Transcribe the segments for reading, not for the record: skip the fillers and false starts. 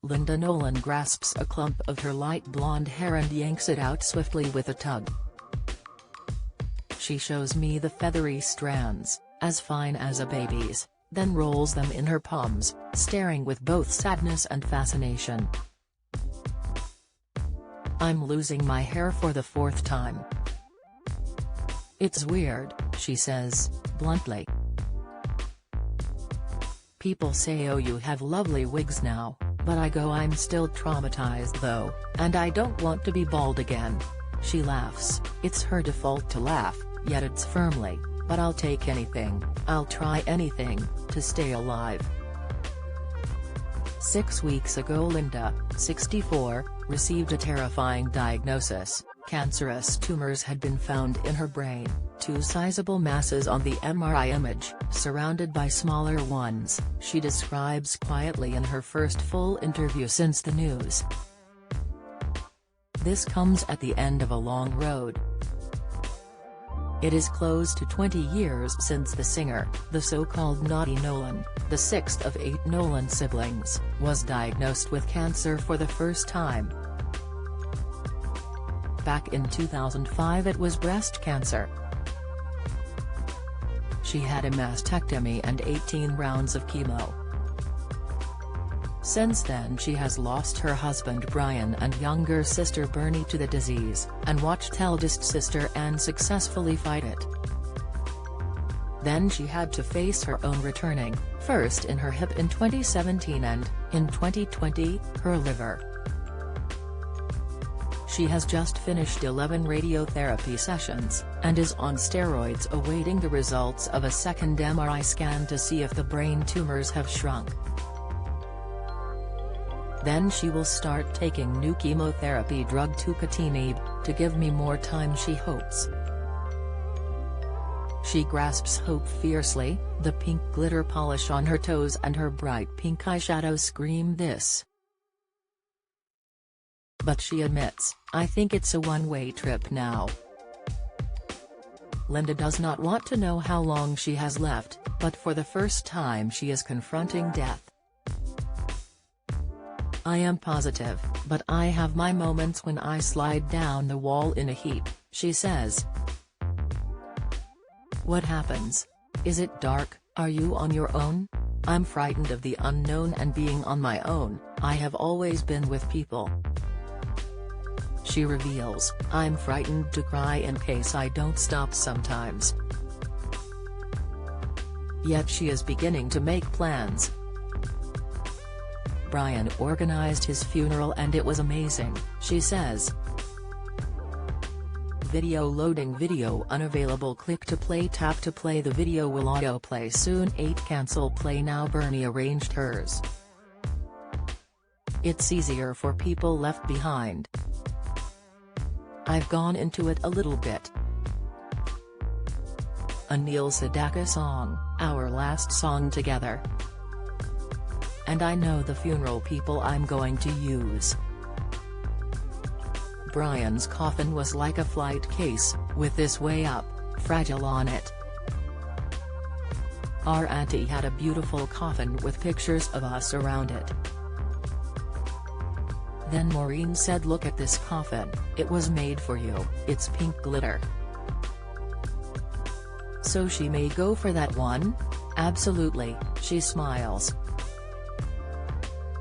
Linda Nolan grasps a clump of her light blonde hair and yanks it out swiftly with a tug. She shows me the feathery strands, as fine as a baby's, then rolls them in her palms, staring with both sadness and fascination. I'm losing my hair for the fourth time. It's weird, she says, bluntly. People say, oh, you have lovely wigs now, but I go, I'm still traumatized though, and I don't want to be bald again. She laughs. It's her default to laugh, yet it's firmly, but I'll take anything, I'll try anything, to stay alive. 6 weeks ago Linda, 64, received a terrifying diagnosis. Cancerous tumors had been found in her brain, 2 sizable masses on the MRI image, surrounded by smaller ones, she describes quietly in her first full interview since the news. This comes at the end of a long road. It is close to 20 years since the singer, the so-called naughty Nolan, the 6th of 8 Nolan siblings, was diagnosed with cancer for the first time. Back in 2005 it was breast cancer. She had a mastectomy and 18 rounds of chemo. Since then she has lost her husband Brian and younger sister Bernie to the disease, and watched eldest sister Anne successfully fight it. Then she had to face her own returning, first in her hip in 2017 and, in 2020, her liver. She has just finished 11 radiotherapy sessions, and is on steroids awaiting the results of a second MRI scan to see if the brain tumors have shrunk. Then she will start taking new chemotherapy drug tucatinib, to give me more time, she hopes. She grasps hope fiercely, the pink glitter polish on her toes and her bright pink eyeshadow scream this. But she admits, I think it's a one-way trip now. Linda does not want to know how long she has left, but for the first time she is confronting death. I am positive, but I have my moments when I slide down the wall in a heap, she says. What happens? Is it dark? Are you on your own? I'm frightened of the unknown and being on my own. I have always been with people. She reveals, I'm frightened to cry in case I don't stop sometimes. Yet she is beginning to make plans. Brian organized his funeral and it was amazing, she says. Video loading, video unavailable, click to play, tap to play, the video will autoplay soon, 8 cancel play now, Bernie arranged hers. It's easier for people left behind. I've gone into it a little bit. A Neil Sedaka song, our last song together. And I know the funeral people I'm going to use. Brian's coffin was like a flight case, with this way up, fragile on it. Our auntie had a beautiful coffin with pictures of us around it. Then Maureen said, look at this coffin, it was made for you, it's pink glitter. So she may go for that one? Absolutely, she smiles.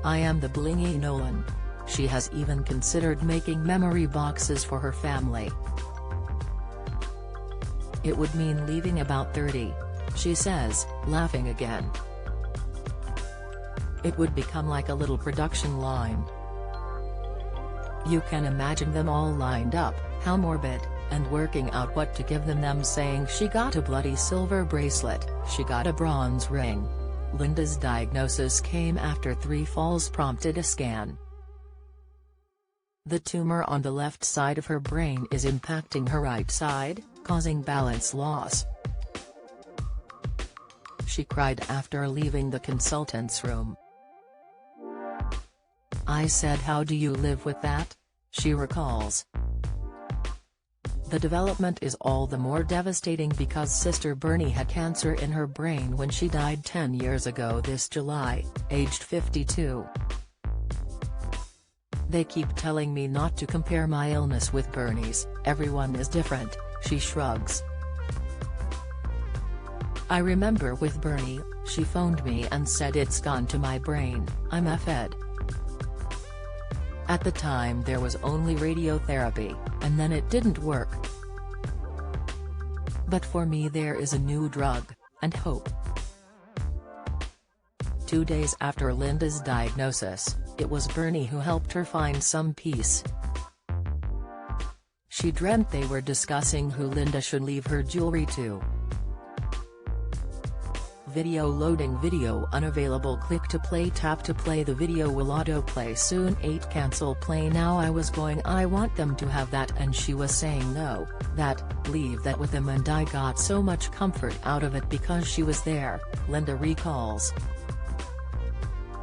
I am the blingy Nolan. She has even considered making memory boxes for her family. It would mean leaving about 30, she says, laughing again. It would become like a little production line. You can imagine them all lined up, how morbid, and working out what to give them saying she got a bloody silver bracelet, she got a bronze ring. Linda's diagnosis came after 3 falls prompted a scan. The tumor on the left side of her brain is impacting her right side, causing balance loss. She cried after leaving the consultant's room. I said, how do you live with that? She recalls. The development is all the more devastating because Sister Bernie had cancer in her brain when she died 10 years ago this July, aged 52. They keep telling me not to compare my illness with Bernie's, everyone is different, she shrugs. I remember with Bernie, she phoned me and said it's gone to my brain, I'm effed. At the time there was only radiotherapy, and then it didn't work. But for me there is a new drug, and hope. 2 days after Linda's diagnosis, it was Bernie who helped her find some peace. She dreamt they were discussing who Linda should leave her jewelry to. Video loading. Video unavailable. Click to play. Tap to play. The video will autoplay soon. 8 Cancel play now. I want them to have that and she was saying no, leave that with them, and I got so much comfort out of it because she was there, Linda recalls.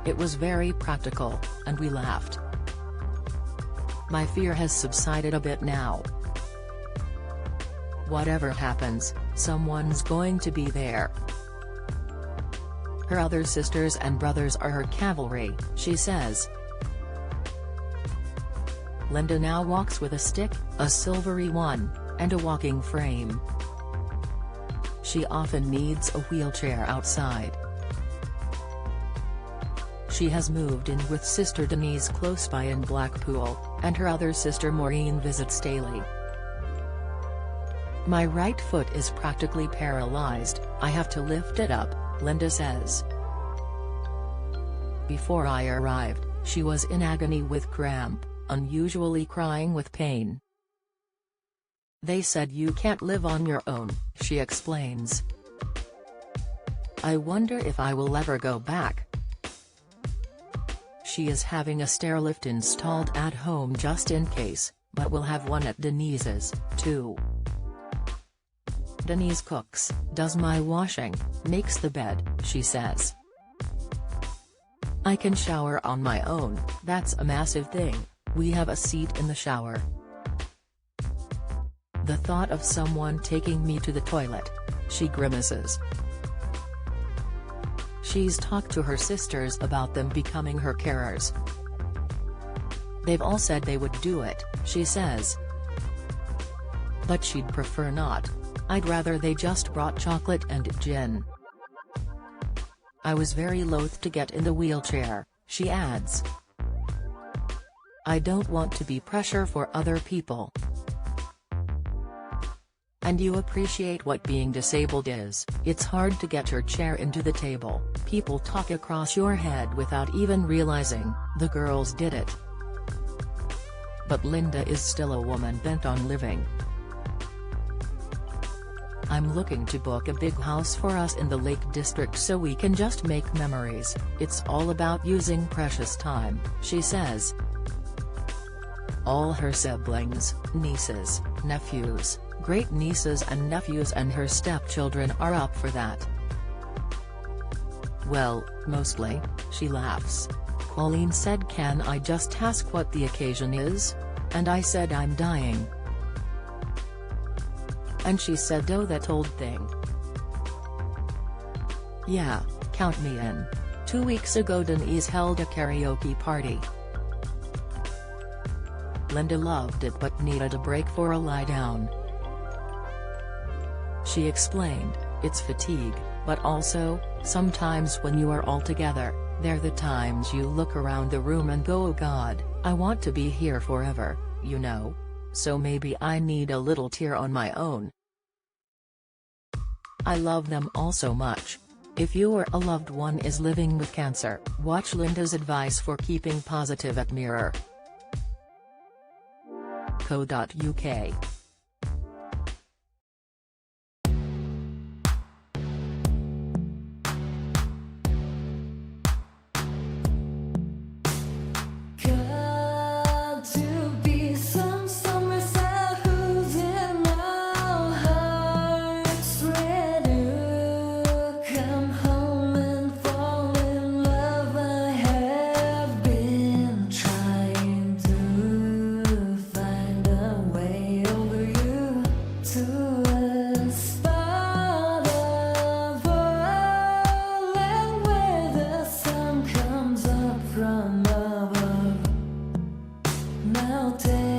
It was very practical, and we laughed. My fear has subsided a bit now. Whatever happens, someone's going to be there. Her other sisters and brothers are her cavalry, she says. Linda now walks with a stick, a silvery one, and a walking frame. She often needs a wheelchair outside. She has moved in with sister Denise close by in Blackpool, and her other sister Maureen visits daily. My right foot is practically paralyzed, I have to lift it up, Linda says. Before I arrived, she was in agony with cramp, unusually crying with pain. They said you can't live on your own, she explains. I wonder if I will ever go back. She is having a stairlift installed at home just in case, but will have one at Denise's, too. Denise cooks, does my washing, makes the bed, she says. I can shower on my own, that's a massive thing, we have a seat in the shower. The thought of someone taking me to the toilet, she grimaces. She's talked to her sisters about them becoming her carers. They've all said they would do it, she says. But she'd prefer not. I'd rather they just brought chocolate and gin. I was very loath to get in the wheelchair, she adds. I don't want to be pressure for other people. And you appreciate what being disabled is, it's hard to get your chair into the table, people talk across your head without even realizing, the girls did it. But Linda is still a woman bent on living. I'm looking to book a big house for us in the Lake District so we can just make memories, it's all about using precious time, she says. All her siblings, nieces, nephews, great-nieces and nephews and her stepchildren are up for that. Well, mostly, she laughs. Colleen said, can I just ask what the occasion is? And I said I'm dying. And she said, oh, that old thing. Yeah, count me in. 2 weeks ago Denise held a karaoke party. Linda loved it but needed a break for a lie down. She explained, it's fatigue, but also, sometimes when you are all together, they're the times you look around the room and go, oh God, I want to be here forever, you know. So maybe I need a little tear on my own. I love them all so much. If you or a loved one is living with cancer, watch Linda's advice for keeping positive at mirror.co.uk. Trying to find a way over melted.